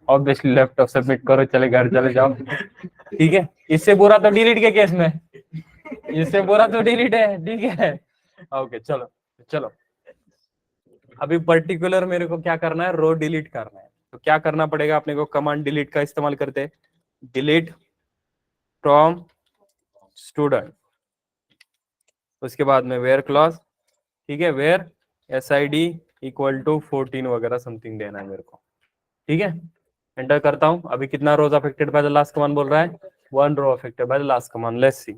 ऑब्वियसली लैपटॉप सबमिट करो, चले घर चले जाओ, ठीक है। इससे बुरा तो डिलीट के केस में, इससे बुरा तो डिलीट है, ठीक है। ओके चलो चलो, अभी पर्टिकुलर मेरे को क्या करना है, रो डिलीट करना है, तो क्या करना पड़ेगा अपने को, कमांड डिलीट का इस्तेमाल करते हैं, डिलीट फ्रॉम स्टूडेंट, उसके बाद में वेयर क्लॉज, ठीक है, where S I D equal to 14 वगैरह समथिंग देना है मेरे को, ठीक है। एंटर करता हूं, अभी कितना rows affected by the last command बोल रहा है, 1 row affected by the last command, let's see,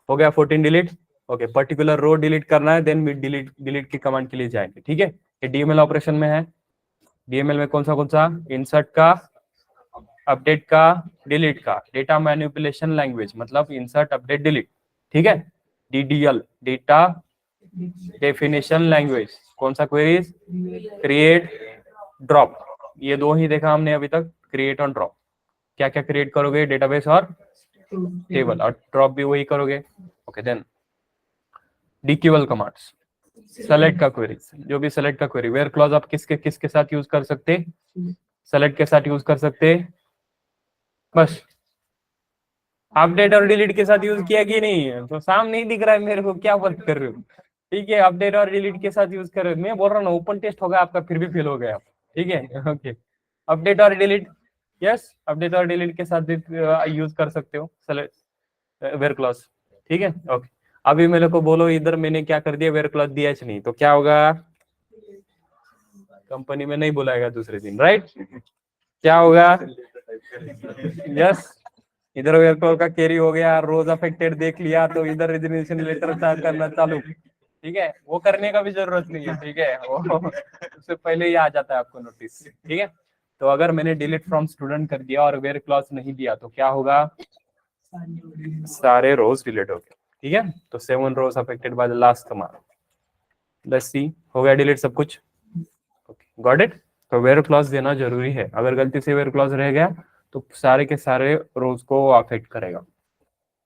हो गया 14 delete. Okay, particular row delete करना है, देन डिलीट की कमांड के लिए जाएंगे, ठीक है। ये डीएमएल ऑपरेशन में है, डीएमएल में कौन सा इंसर्ट का, अपडेट का, डिलीट का, डेटा मैनिपुलेशन लैंग्वेज, मतलब इंसर्ट अपडेट डिलीट, ठीक है। डीडीएल, डेटा डेफिनेशन लैंग्वेज, कौन सा क्वेरीज, क्रिएट, ड्रॉप, ये दो ही देखा हमने अभी तक, क्रिएट और ड्रॉप। क्या क्या क्रिएट करोगे, डेटाबेस और टेबल, और ड्रॉप भी वही करोगे। ओके, देन डीक्यूएल कमांड्स, सेलेक्ट का क्वेरी, जो भी सेलेक्ट का क्वेरी, वेयर क्लॉज आप किसके साथ यूज कर सकते, सेलेक्ट के साथ यूज कर सकते, बस। अपडेट और डिलीट के साथ यूज किया कि नहीं, तो सामने नहीं दिख रहा है मेरे को, क्या बात कर रहे हो, ठीक है। अपडेट और डिलीट के साथ यूज कर रहे हो, मैं बोल रहा हूँ ओपन टेस्ट होगा आपका, फिर भी फेल हो गया, ठीक है। ओके, अपडेट और डिलीट, यस, अपडेट और डिलीट के साथ यूज कर सकते हो वेयर क्लॉज, ठीक है। ओके, अभी मेरे को बोलो इधर मैंने क्या कर दिया, वेयर क्लॉज दिया नहीं, तो क्या होगा, कंपनी में नहीं बुलाएगा दूसरे दिन, राइट। क्या होगा, यस, इधर वेयर क्लॉज का कैरी हो गया, रोज अफेक्टेड देख लिया, तो इधर रेजिग्नेशन लेटर करना चालू, ठीक है। वो करने का भी जरूरत नहीं है, ठीक है, वो उससे पहले ही आ जाता है आपको नोटिस, ठीक है। तो अगर मैंने डिलीट फ्रॉम स्टूडेंट कर दिया और वेयर क्लॉज नहीं दिया तो क्या होगा, सारे रोज डिलीट हो गए, ठीक है। तो 7 rows affected by the last command, let's see, हो गया डिलीट सब कुछ, ओके, गॉट इट। तो वेयर क्लॉज देना जरूरी है, अगर गलती से वेयर क्लॉज रह गया तो सारे के सारे रोज को अफेक्ट करेगा।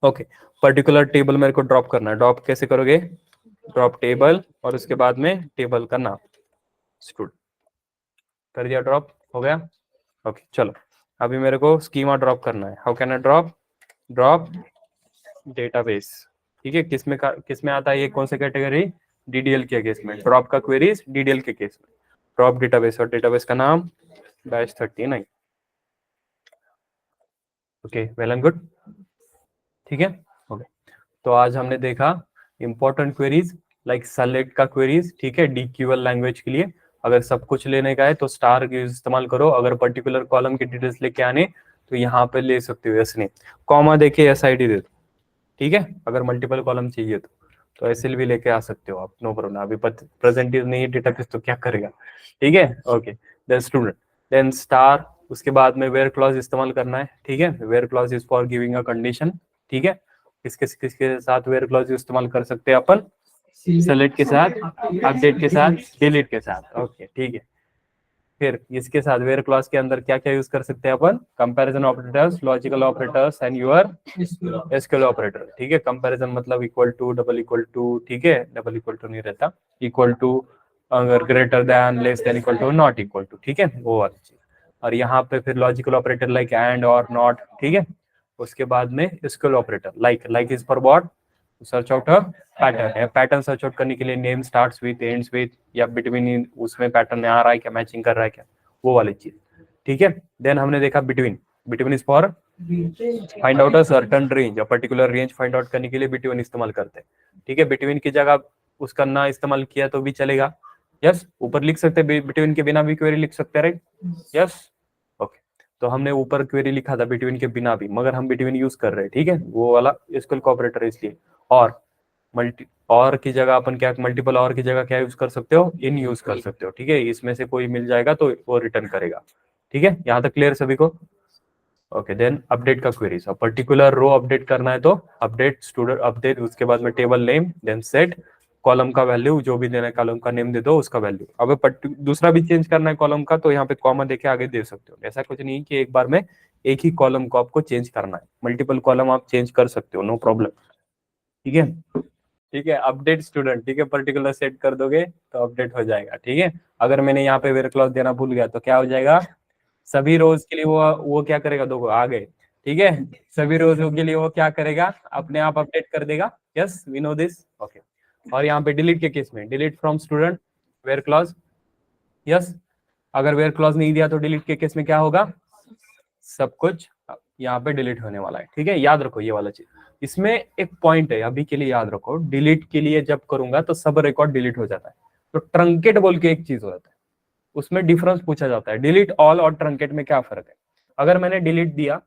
ओके, पर्टिकुलर टेबल मेरे को ड्रॉप करना है, ड्रॉप कैसे करोगे, ड्रॉप टेबल और उसके बाद में टेबल का नाम स्टूडेंट, कर दिया ड्रॉप, हो गया। ओके चलो, अभी मेरे को स्कीमा ड्रॉप करना है, how can I drop, drop database, ठीक है। किसमें आता है ये, कौन सा कैटेगरी, डीडीएल के केस में, ड्रॉप का क्वेरीज डीडीएल के केस में, ड्रॉप डेटाबेस, और डेटाबेस का नाम batch 39, okay, well and good, ठीक है। ओके, तो आज हमने देखा इंपॉर्टेंट क्वेरीज लाइक सेलेक्ट का क्वेरीज, ठीक है, डीक्यूएल लैंग्वेज के लिए। अगर सब कुछ लेने का है तो स्टार का इस्तेमाल करो, अगर पर्टिकुलर कॉलम की डिटेल्स लेके आने तो यहाँ पे ले सकते हो, एसने कॉमा देके एसआईडी दे दो, ठीक है। अगर मल्टीपल कॉलम चाहिए तो ऐसे भी लेके आ सकते हो आप, नो प्रॉब्लम। अभी प्रेजेंट नहीं है डेटाबेस तो क्या करेगा, ठीक है। Okay, then student, then star, उसके बाद में वेयर क्लॉज इस्तेमाल करना है, ठीक है। Where clause is for giving a condition, ठीक है। किसके साथ वेयर क्लॉज इस्तेमाल कर सकते हैं अपन, सेलेक्ट के साथ, अपडेट के साथ, डिलीट के साथ, ओके ठीक है। फिर इसके साथ वेयर क्लॉज के अंदर क्या क्या यूज कर सकते हैं अपन, comparison operators, logical operators and your SQL operator. ठीक है, कंपैरिजन मतलब equal to, double equal to, ठीक है, डबल इक्वल टू नहीं रहता, इक्वल टू, अगर greater than, less than, equal to, not equal to, ठीक है, वो वाली चीज। और यहाँ पे फिर लॉजिकल ऑपरेटर लाइक एंड और नॉट, ठीक है। उसके बाद में SQL operator like is for what, search out a pattern है, पैटर्न सर्च आउट करने के लिए name starts with, ends with, या बिटवीन, उसमें पैटर्न आ रहा है क्या, मैचिंग कर रहा है क्या, वो वाली चीज। ठीक है, देन हमने देखा between, between is for find out a certain range, a particular range find out करने के लिए बिटवीन इस्तेमाल करते हैं। ठीक है, बिटवीन की जगह उसका ना इस्तेमाल किया तो भी चलेगा, यस, ऊपर लिख सकते हैं, बिटवीन के बिना भी क्वेरी लिख सकते हैं, राइट, यस, ओके। तो हमने ऊपर क्वेरी लिखा था बिटवीन के बिना भी, मगर हम बिटवीन यूज कर रहे हैं, ठीक है, वो वाला एसक्यूएल ऑपरेटर इसलिए। और मल्टी और की जगह अपन क्या, मल्टीपल और की जगह क्या यूज कर सकते हो, इन यूज कर सकते हो, ठीक है, इसमें से कोई मिल जाएगा तो वो रिटर्न करेगा। ठीक है, यहाँ तक क्लियर सभी को, ओके। देन अपडेट का क्वेरी, पर्टिकुलर रो अपडेट करना है तो अपडेट स्टूडेंट अपडेट, उसके बाद में table name, then set column का वैल्यू, जो भी देना है कॉलम का नेम दे दो, उसका वैल्यू। अगर दूसरा भी चेंज करना है कॉलम का तो यहाँ पे कॉमा देके आगे दे सकते हो, ऐसा कुछ नहीं कि एक बार में एक ही कॉलम को आपको चेंज करना है, मल्टीपल कॉलम आप चेंज कर सकते हो, नो प्रॉब्लम। ठीक है, ठीक है, अपडेट स्टूडेंट, ठीक है, पर्टिकुलर सेट कर दोगे तो अपडेट हो जाएगा। ठीक है, अगर मैंने यहाँ पे वेयर क्लॉज देना भूल गया तो क्या हो जाएगा, सभी रोज के लिए वो क्या करेगा, दो आ गए, ठीक है, सभी रोजों के लिए वो क्या करेगा, अपने आप अपडेट कर देगा, yes, we know this, okay. और यहाँ पे डिलीट के केस में, delete from student where clause, yes, अगर वेयर क्लॉज नहीं दिया तो डिलीट के केस में क्या होगा, सब कुछ यहाँ पे डिलीट होने वाला है। ठीक है, याद रखो ये वाला चीज, इसमें एक पॉइंट है अभी के लिए याद रखो, डिलीट के लिए जब करूंगा तो सब रिकॉर्ड डिलीट हो जाता है, तो ट्रंकेट बोल के एक चीज होता है, उसमें डिफरेंस पूछा जाता है, डिलीट ऑल और ट्रंकेट में क्या फर्क है। अगर मैंने डिलीट दिया,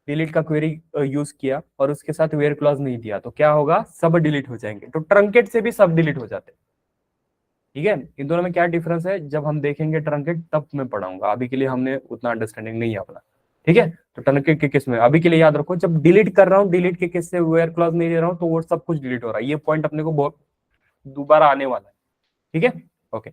डिलीट का क्वेरी यूज किया और उसके साथ वेयर क्लॉज नहीं दिया तो क्या होगा, सब डिलीट हो जाएंगे, तो ट्रंकेट से भी सब डिलीट हो जाते हैं। ठीक है, इन दोनों में क्या डिफरेंस है जब हम देखेंगे ट्रंकेट तब मैं पढ़ाऊंगा, अभी के लिए हमने उतना अंडरस्टैंडिंग नहीं है अपना। ठीक है, तो ट्रंकेट के केस में अभी के लिए याद रखो, जब डिलीट कर रहा हूँ, डिलीट के केस से वेयर क्लॉज नहीं दे रहा हूँ तो वो सब कुछ डिलीट हो रहा है, ये पॉइंट अपने को बहुत दोबारा आने वाला है। ठीक है, ओके।